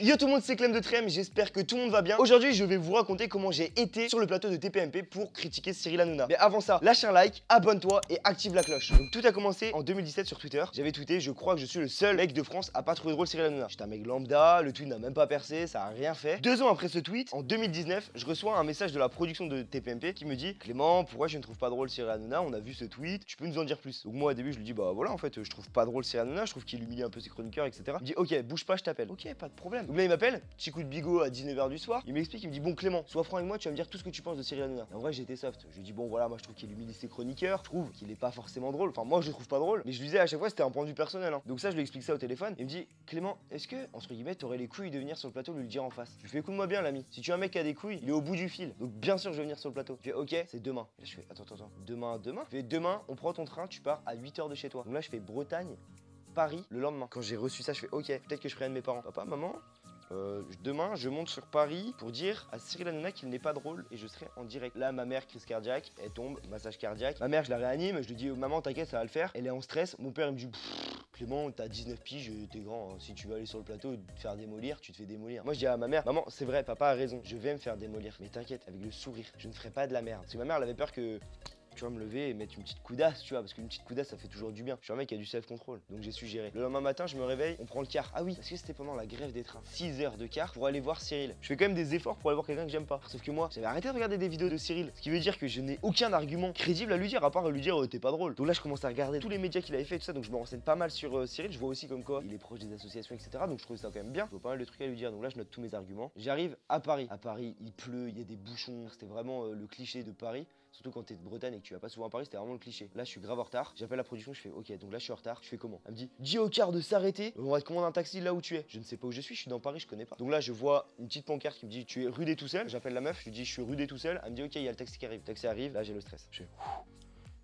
Yo tout le monde, c'est Clem de Trem, j'espère que tout le monde va bien. Aujourd'hui, je vais vous raconter comment j'ai été sur le plateau de TPMP pour critiquer Cyril Hanouna. Mais avant ça, lâche un like, abonne-toi et active la cloche. Donc tout a commencé en 2017 sur Twitter. J'avais tweeté, je crois que je suis le seul mec de France à pas trouver drôle Cyril Hanouna. J'étais un mec lambda, le tweet n'a même pas percé, ça a rien fait. 2 ans après ce tweet, en 2019, je reçois un message de la production de TPMP qui me dit: Clément, pourquoi je ne trouve pas drôle Cyril Hanouna? On a vu ce tweet, tu peux nous en dire plus? Donc moi au début je lui dis bah voilà, en fait je trouve pas drôle Cyril Hanouna, je trouve qu'il humilie un peu ses chroniqueurs, etc. Il me dit ok, bouge pas, je t'appelle. Ok, pas de problème. Donc là il m'appelle, petit coup de bigot à 19h du soir. Il m'explique, il me dit bon Clément, sois franc avec moi, tu vas me dire tout ce que tu penses de Cyril Hanouna. Et en vrai j'étais soft. Je lui dis bon voilà, moi je trouve qu'il humilie ses chroniqueurs, je trouve qu'il est pas forcément drôle. Enfin moi je le trouve pas drôle, mais je lui disais à chaque fois c'était un point de vue personnel. Hein. Donc ça je lui explique ça au téléphone. Il me dit Clément, est-ce que entre guillemets t'aurais les couilles de venir sur le plateau lui le dire en face? Je fais écoute-moi bien l'ami. Si tu as un mec qui a des couilles, il est au bout du fil. Donc bien sûr je vais venir sur le plateau. Je fais ok, c'est demain. Et là je fais attends. Demain. Je fais demain, on prend ton train, tu pars à 8h de chez toi. Donc là je fais Bretagne, Paris le lendemain. Quand j'ai reçu ça, je fais ok, peut-être que je prévienne mes parents. Papa, maman, demain je monte sur Paris pour dire à Cyril Hanouna qu'il n'est pas drôle et je serai en direct. Là ma mère, crise cardiaque, elle tombe, massage cardiaque. Ma mère je la réanime, je lui dis maman t'inquiète ça va le faire. Elle est en stress, mon père il me dit Clément t'as 19 piges, t'es grand, hein. Si tu veux aller sur le plateau et te faire démolir, tu te fais démolir. Moi je dis à ma mère maman c'est vrai, papa a raison, je vais me faire démolir. Mais t'inquiète, avec le sourire, je ne ferai pas de la merde. Parce que ma mère elle avait peur que tu vas me lever et mettre une petite coudasse, tu vois, parce qu'une petite coudasse ça fait toujours du bien. Je suis un mec qui a du self-control, donc j'ai su gérer. Le lendemain matin, je me réveille, on prend le car. Ah oui, parce que c'était pendant la grève des trains. 6 heures de car pour aller voir Cyril. Je fais quand même des efforts pour aller voir quelqu'un que j'aime pas. Sauf que moi, j'avais arrêté de regarder des vidéos de Cyril, ce qui veut dire que je n'ai aucun argument crédible à lui dire, à part lui dire t'es pas drôle. Donc là, je commence à regarder tous les médias qu'il avait fait, tout ça, donc je me renseigne pas mal sur Cyril. Je vois aussi comme quoi il est proche des associations, etc. Donc je trouve ça quand même bien. Je vois pas mal de trucs à lui dire. Donc là, je note tous mes arguments. J'arrive à Paris. À Paris, il pleut, il y a des bouchons. C'était vraiment le cliché de Paris. Surtout quand t'es de Bretagne et que tu vas pas souvent à Paris, c'était vraiment le cliché. Là, je suis grave en retard. J'appelle la production, je fais ok, donc là, je suis en retard. Je fais comment? Elle me dit dis au car de s'arrêter. On va te commander un taxi là où tu es. Je ne sais pas où je suis dans Paris, je connais pas. Donc là, je vois une petite pancarte qui me dit tu es rue des Toussaint. J'appelle la meuf, je lui dis je suis rue des Toussaint. Elle me dit ok, il y a le taxi qui arrive. Le taxi arrive, là, j'ai le stress. Je fais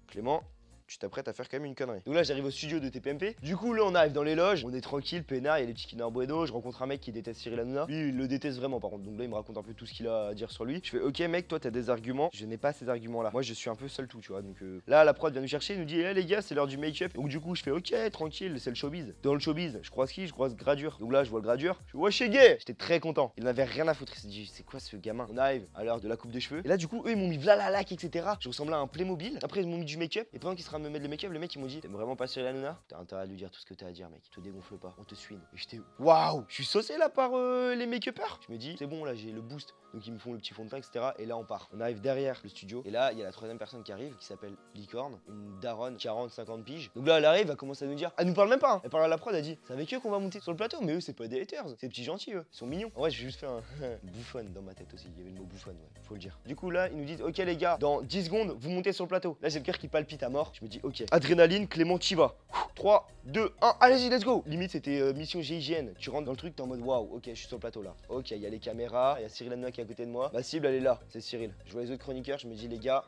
Clément, tu t'apprêtes à faire quand même une connerie. Donc là j'arrive au studio de TPMP. Du coup là on arrive dans les loges, on est tranquille, peinard, il y a les petits Kinder Bueno. Je rencontre un mec qui déteste Cyril Hanouna. Lui il le déteste vraiment par contre. Donc là il me raconte un peu tout ce qu'il a à dire sur lui. Je fais ok mec, toi t'as des arguments. Je n'ai pas ces arguments là. Moi je suis un peu seul tout, tu vois. Donc là la prod vient nous chercher, il nous dit les gars c'est l'heure du make-up. Donc du coup je fais ok tranquille, c'est le showbiz. Dans le showbiz, je croise qui? Je croise Gradure. Donc là je vois le Gradure. Je fais wesh gay. J'étais très content. Il n'avait rien à foutre. Il s'est dit c'est quoi ce gamin? On arrive à l'heure de la coupe de cheveux. Et là du coup eux ils m'ont mis v'là la lac etc. Je ressemblais à un Playmobil. Après ils m'ont mis du make-up. Et pendant qu'ils seraient en train de me mettre le make-up, le mec ils m'ont dit t'aimes vraiment pas Cyril Hanouna? T'as intérêt à lui dire tout ce que t'as à dire mec. Te dégonfle pas, on te suit. Et j'étais waouh, je suis saucé là par les make-uppers. Je me dis c'est bon là j'ai le boost. Donc ils me font le petit fond de teint etc. Et là on part. On arrive derrière le studio. Et là il y a la troisième personne qui arrive qui s'appelle Licorne, une daronne 40-50 piges. Donc là elle arrive, elle commence à nous dire, elle nous parle même pas. Hein. Elle parle à la prod, elle dit c'est avec eux qu'on va monter sur le plateau. Mais eux c'est pas des haters, c'est des petits gentils eux. Ils sont mignons. En vrai j'ai juste fait un bouffonne dans ma tête aussi. Il y avait le mot bouffonne, ouais, faut le dire. Du coup là ils nous disent ok les gars, dans 10 secondes vous montez sur le plateau. Là j'ai le cœur qui palpite à mort. Je me dis ok, adrénaline, Clément t'y vas. 3, 2, 1, allez-y, let's go. Limite c'était mission GIGN. Tu rentres dans le truc, t'es en mode waouh, ok, je suis sur le plateau là. Ok, il y a les caméras, il y a Cyril Hanouna qui est à côté de moi. Ma cible elle est là, c'est Cyril. Je vois les autres chroniqueurs, je me dis les gars,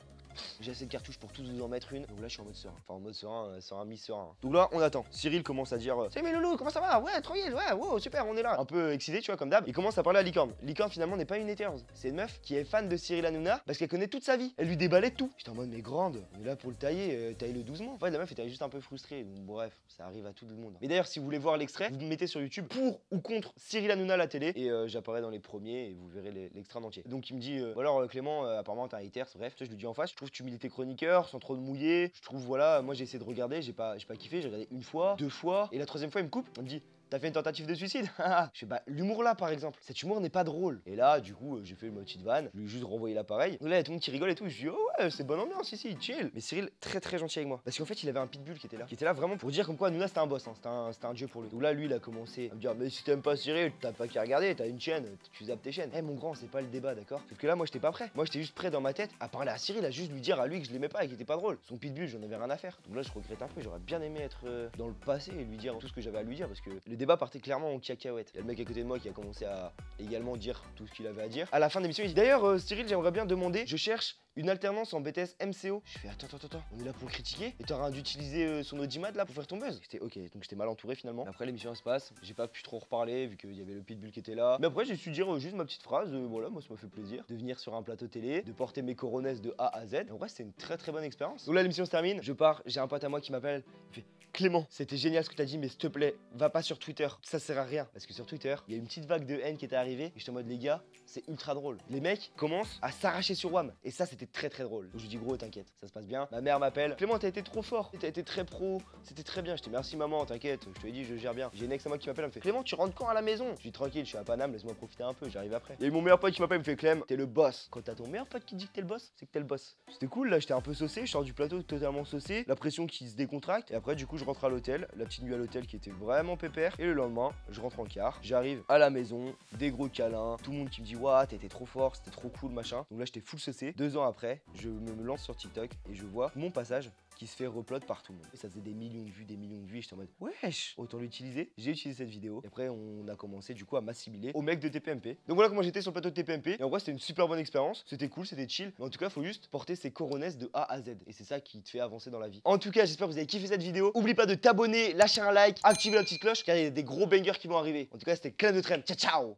j'ai assez de cartouches pour tous vous en mettre une. Donc là je suis en mode serein. Enfin en mode serein, mi-serein. Donc là on attend. Cyril commence à dire salut mes loulous, comment ça va? Ouais, tranquille, ouais, wow, super, on est là. Un peu excité, tu vois, comme d'hab. Il commence à parler à Licorne. Licorne finalement n'est pas une haters. C'est une meuf qui est fan de Cyril Hanouna parce qu'elle connaît toute sa vie. Elle lui déballait tout. J'étais en mode mais grande, on est là pour le tailler, taille-le doucement. En fait la meuf était juste un peu frustrée. Donc, bref, ça arrive à tout le monde. Mais d'ailleurs si vous voulez voir l'extrait, vous me mettez sur YouTube pour ou contre Cyril Hanouna à la télé et j'apparais dans les premiers et vous verrez l'extrait entier. Donc il me dit alors Clément, apparemment t'es un haters, bref, je lui dis en face, je trouve que tu milites tes chroniqueurs sans trop de mouiller. Je trouve voilà, moi j'ai essayé de regarder, j'ai pas kiffé, j'ai regardé une fois, 2 fois et la troisième fois il me coupe, il me dit t'as fait une tentative de suicide? Je fais bah l'humour là par exemple, cet humour n'est pas drôle. Et là du coup j'ai fait une petite vanne, je lui ai juste renvoyé l'appareil. Donc là il y a tout le monde qui rigole et tout, je dis oh ouais c'est bonne ambiance ici, chill. Mais Cyril très gentil avec moi. Parce qu'en fait il avait un pitbull qui était là vraiment pour dire comme quoi Hanouna c'était un boss, hein. C'était un dieu pour lui. Donc là lui il a commencé à me dire mais si t'aimes pas Cyril, t'as pas qu'à regarder, t'as une chaîne, tu zappes tes chaînes. Eh mon grand c'est pas le débat d'accord. Sauf que là moi j'étais pas prêt. Moi j'étais juste prêt dans ma tête à parler à Cyril, à juste lui dire à lui que je l'aimais pas et qu'il était pas drôle. Son pitbull j'en avais rien à faire. Donc là je regrette un peu, j'aurais bien aimé être dans le passé et lui dire tout ce que j'avais à lui dire parce que le débat partait clairement en cacahuète. Il y a le mec à côté de moi qui a commencé à également dire tout ce qu'il avait à dire. À la fin de l'émission, il dit d'ailleurs Cyril, j'aimerais bien demander, je cherche une alternance en BTS MCO. Je fais attends, on est là pour le critiquer et t'auras dû utiliser son audimat là pour faire ton buzz. C'était ok, donc j'étais mal entouré finalement. Après l'émission se passe, j'ai pas pu trop reparler vu qu'il y avait le pitbull qui était là. Mais après j'ai su dire juste ma petite phrase, voilà, moi ça m'a fait plaisir de venir sur un plateau télé, de porter mes coronets de A à Z. Et en vrai c'était une très bonne expérience. Donc là l'émission se termine, je pars, j'ai un pote à moi qui m'appelle, il fait Clément, c'était génial ce que t'as dit, mais s'il te plaît, va pas sur Twitter, ça sert à rien. Parce que sur Twitter, il y a une petite vague de haine qui était arrivée, et j'étais en mode les gars, c'est ultra drôle. Les mecs commencent à s'arracher sur WAM, et ça c'était très drôle. Donc je lui dis gros, t'inquiète, ça se passe bien. Ma mère m'appelle, Clément, t'as été trop fort, t'as été très pro, c'était très bien. Je dis merci maman, t'inquiète, je te l'ai dit, je gère bien. J'ai une ex à moi qui m'appelle, elle me fait Clément, tu rentres quand à la maison? Je dis tranquille, je suis à Paname, laisse-moi profiter un peu, j'arrive après. Il y a eu mon meilleur pote qui m'appelle, il me fait Clem, t'es le boss. Quand t'as ton meilleur pote qui dit que t'es le boss, c'est que t'es le boss. C'était cool, là j'étais un peu saucé, je sors du plateau totalement saucé, la pression qui se décontracte, et après du coup je rentre à l'hôtel, la petite nuit à l'hôtel qui était vraiment pépère, et le lendemain je rentre en car, j'arrive à la maison, des gros câlins, tout le monde qui me dit waouh t'étais trop fort, c'était trop cool machin. Donc là j'étais full saucé. 2 ans après, je me lance sur TikTok et je vois mon passage qui se fait replot par tout le monde. Et ça faisait des millions de vues, et j'étais en mode wesh, autant l'utiliser. J'ai utilisé cette vidéo et après on a commencé du coup à m'assimiler au mec de TPMP. Donc voilà comment j'étais sur le plateau de TPMP. Et en vrai c'était une super bonne expérience, c'était cool, c'était chill. Mais en tout cas faut juste porter ses coronets de A à Z. Et c'est ça qui te fait avancer dans la vie. En tout cas j'espère que vous avez kiffé cette vidéo. Oublie pas de t'abonner, lâcher un like, activer la petite cloche car il y a des gros bangers qui vont arriver. En tout cas c'était Clem de Trem. Ciao ciao.